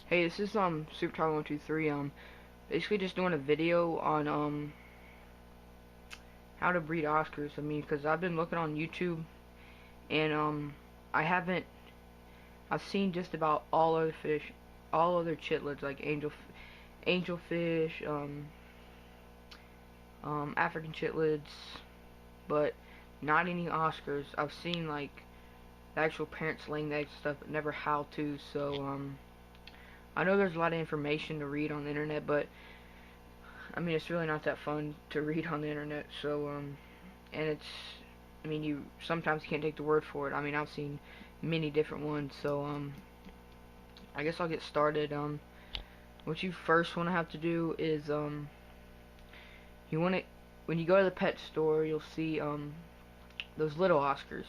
Hey, this is Super Tyler 123. Basically just doing a video on how to breed Oscars. I mean, because I've been looking on YouTube and I haven't. I've seen just about all other fish, all other chitlets like angelfish, African chitlets, but not any Oscars. I've seen like the actual parents laying the eggs and stuff, but never how to. So I know there's a lot of information to read on the internet, but I mean, it's really not that fun to read on the internet. So, and it's, I mean, you sometimes can't take the word for it. I mean, I've seen many different ones. So, I guess I'll get started. What you first want to have to do is, you want to, when you go to the pet store, you'll see, those little Oscars,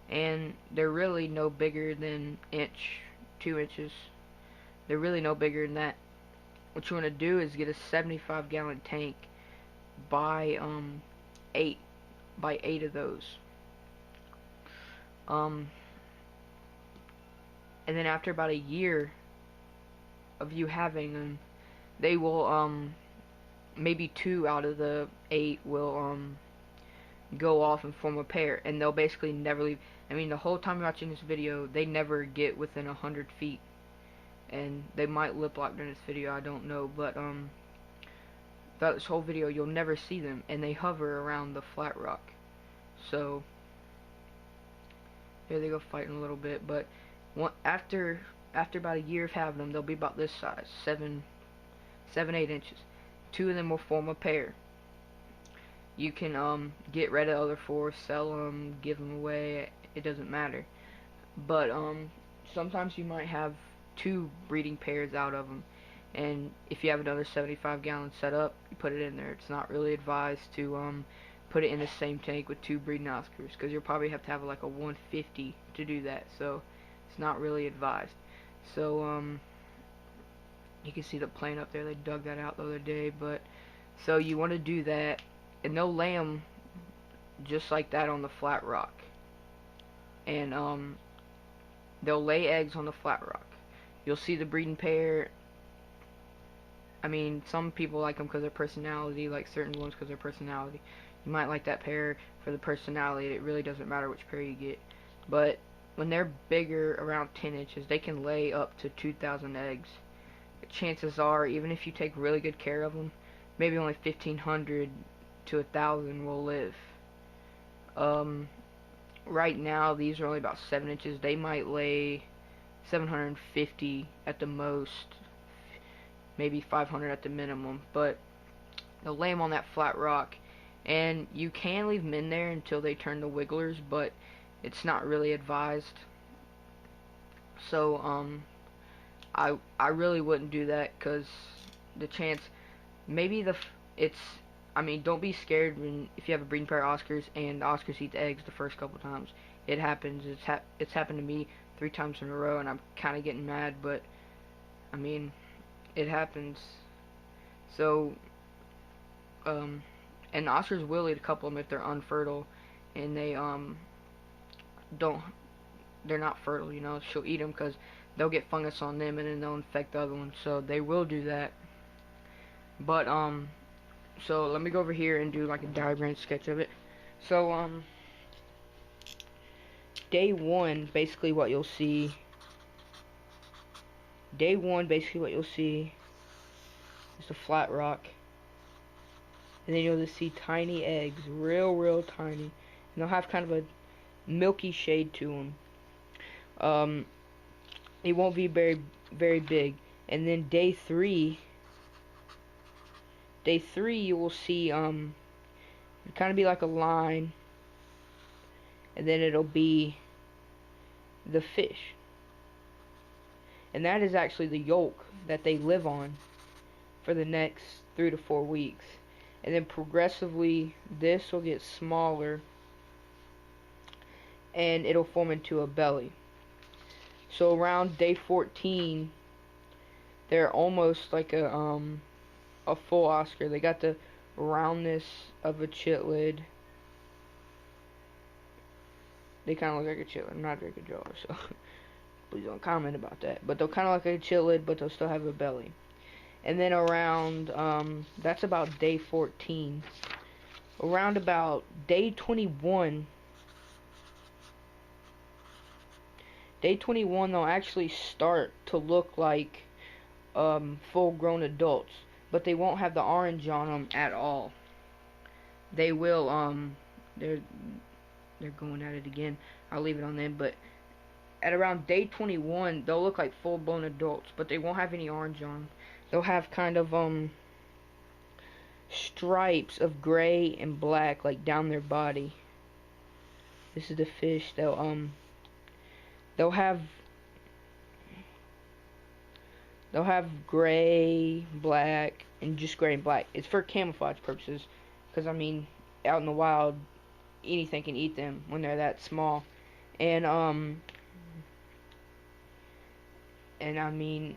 and they're really no bigger than 2 inches. They're really no bigger than that. What you want to do is get a 75-gallon tank, buy eight buy 8 of those, um and then after about a year of you having them, they will maybe 2 out of the 8 will go off and form a pair, and they'll basically never leave. I mean, the whole time you're watching this video, they never get within 100 feet, and they might lip lock during this video, I don't know, but throughout this whole video you'll never see them, and they hover around the flat rock. So here they go fighting a little bit, but after about a year of having them, they'll be about this size, 8 inches. 2 of them will form a pair. You can get rid of the other 4, sell them, give them away, it doesn't matter. But sometimes you might have 2 breeding pairs out of them, and if you have another 75-gallon set up, you put it in there. It's not really advised to put it in the same tank with 2 breeding Oscars, because you'll probably have to have like a 150 to do that, so it's not really advised. So you can see the plane up there, they dug that out the other day. But so you want to do that, and they'll lay them just like that on the flat rock, and they'll lay eggs on the flat rock. You'll see the breeding pair. I mean, some people like them because of their personality, like certain ones because of their personality. You might like that pair for the personality. It really doesn't matter which pair you get. But when they're bigger, around 10 inches, they can lay up to 2,000 eggs. Chances are, even if you take really good care of them, maybe only 1,500 to 1,000 will live. Right now, these are only about 7 inches. They might lay 750 at the most, maybe 500 at the minimum, but they'll lay them on that flat rock, and you can leave them in there until they turn to wigglers, but it's not really advised. So I really wouldn't do that, because the chance, maybe it's, I mean, don't be scared if you have a breeding pair of Oscars and the Oscars eat the eggs the first couple times. It happens. It's happened to me 3 times in a row, and I'm kind of getting mad, but I mean, it happens. So and the Oscars will eat a couple of them if they're unfertile, and don't they're not fertile. She'll eat them because they'll get fungus on them, and then they'll infect the other ones. So they will do that. But so let me go over here and do like a diagram sketch of it. So day one, basically what you'll see. Day one, basically what you'll see is a flat rock, and then you'll just see tiny eggs, real tiny, and they'll have kind of a milky shade to them. It won't be very big. And then day three you will see kind of be like a line, and then it'll be the fish, and that is actually the yolk that they live on for the next 3 to 4 weeks. And then progressively this will get smaller, and it'll form into a belly. So around day 14, they're almost like a full Oscar. They got the roundness of a chitlid. They kind of look like a chitlid. I'm not very good drawer, so Please don't comment about that. But they'll kind of look like a chillid, but they'll still have a belly. And then around, that's about day 14. Around about day 21, they'll actually start to look like full-grown adults, but they won't have the orange on them at all. They will, they're going at it again. I'll leave it on them, but at around day 21, they'll look like full-blown adults, but they won't have any orange on them. They'll have kind of, stripes of gray and black, like, down their body. This is the fish. They'll have gray, black, and just gray and black. It's for camouflage purposes, because, I mean, out in the wild, anything can eat them when they're that small. And I mean,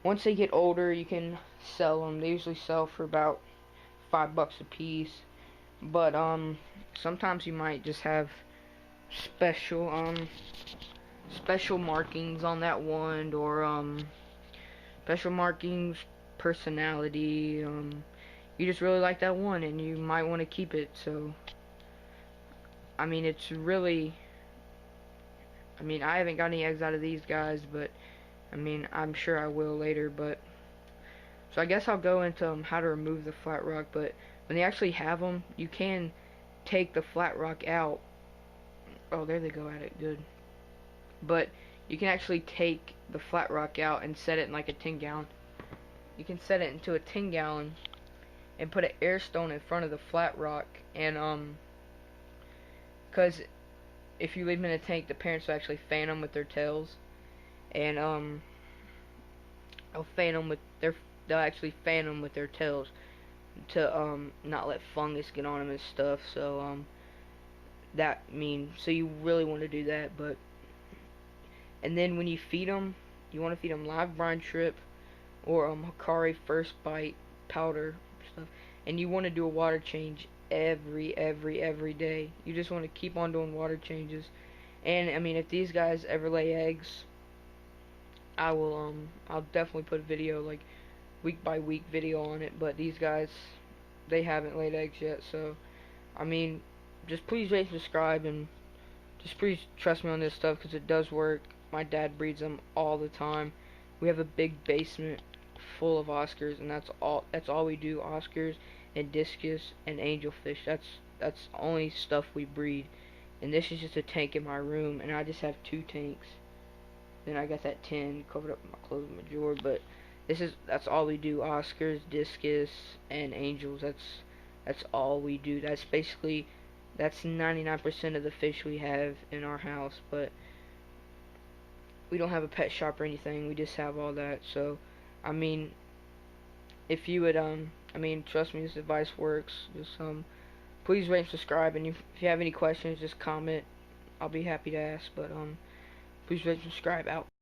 once they get older, you can sell them. They usually sell for about $5 a piece. But sometimes you might just have special markings on that one, or special markings, personality. You just really like that one, and you might want to keep it. So, I mean, it's really, I mean, I haven't got any eggs out of these guys, but I mean, I'm sure I will later. But so I guess I'll go into how to remove the flat rock. But when they actually have them, you can take the flat rock out. Oh, there they go at it. Good. But you can actually take the flat rock out and set it in like a 10-gallon. You can set it into a 10-gallon and put an air stone in front of the flat rock, and because if you leave them in a tank, the parents will actually fan them with their tails, and they'll actually fan them with their tails to not let fungus get on them and stuff. So so you really want to do that. But and then when you feed them, you want to feed them live brine shrimp or Hikari first bite powder stuff, and you want to do a water change every day. You just want to keep on doing water changes. And I mean, if these guys ever lay eggs, I'll definitely put a video, like week by week video on it. But these guys, they haven't laid eggs yet, so I mean, just please rate and subscribe, and just please trust me on this stuff, because it does work. My dad breeds them all the time. We have a big basement full of Oscars, and that's all we do. Oscars and discus and angelfish. That's the only stuff we breed. And this is just a tank in my room, and I just have 2 tanks. Then I got that tin covered up with my clothes in my drawer. But that's all we do. Oscars, discus, and angels. That's all we do. That's 99% of the fish we have in our house. But we don't have a pet shop or anything. We just have all that. So I mean, if you would I mean, trust me, this advice works. Just please rate and subscribe, and if you have any questions, just comment. I'll be happy to ask. But please rate and subscribe. Out.